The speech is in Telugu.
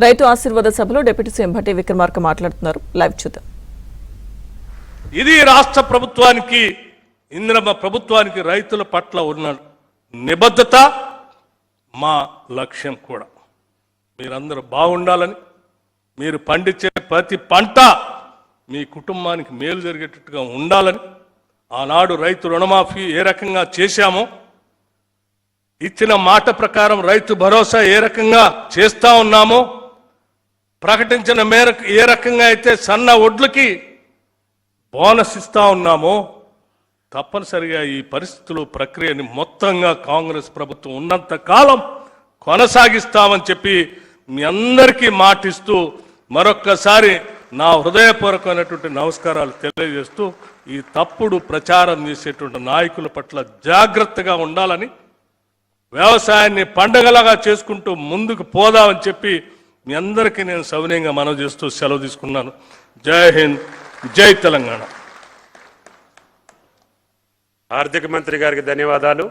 రైతు ఆశీర్వాద సభలో డిప్యూటీ సీఎం భట్టి విక్రమార్క మాట్లాడుతున్నారు. లైవ్ చూద్దాం. ఇది రాష్ట్ర ప్రభుత్వానికి ఇంద్రమ్మ ప్రభుత్వానికి రైతుల పట్ల ఉన్న నిబద్ధత మా లక్ష్యం కూడా. మీరందరూ బాగుండాలని, మీరు పండించే ప్రతి పంట మీ కుటుంబానికి మేలు జరిగేటట్టుగా ఉండాలని, ఆనాడు రైతు రుణమాఫీ ఏ రకంగా చేశామో, ఇచ్చిన మాట ప్రకారం రైతు భరోసా ఏ రకంగా చేస్తా ఉన్నామో, ప్రకటించిన మేరకు ఏ రకంగా అయితే సన్న ఒడ్లకి బోనస్ ఇస్తా ఉన్నామో, తప్పనిసరిగా ఈ పరిస్థితులు ప్రక్రియని మొత్తంగా కాంగ్రెస్ ప్రభుత్వం ఉన్నంత కాలం కొనసాగిస్తామని చెప్పి మీ అందరికీ మాటిస్తూ మరొక్కసారి నా హృదయపూర్వకమైనటువంటి నమస్కారాలు తెలియజేస్తూ, ఈ తప్పుడు ప్రచారం చేసేటువంటి నాయకుల పట్ల జాగ్రత్తగా ఉండాలని, వ్యవసాయాన్ని పండగలాగా చేసుకుంటూ ముందుకు పోదామని చెప్పి మీ అందరికీ నేను సవినయంగా మనవి చేస్తూ సెలవు తీసుకున్నాను. జై హింద్, జై తెలంగాణ. ఆర్థిక మంత్రి గారికి ధన్యవాదాలు.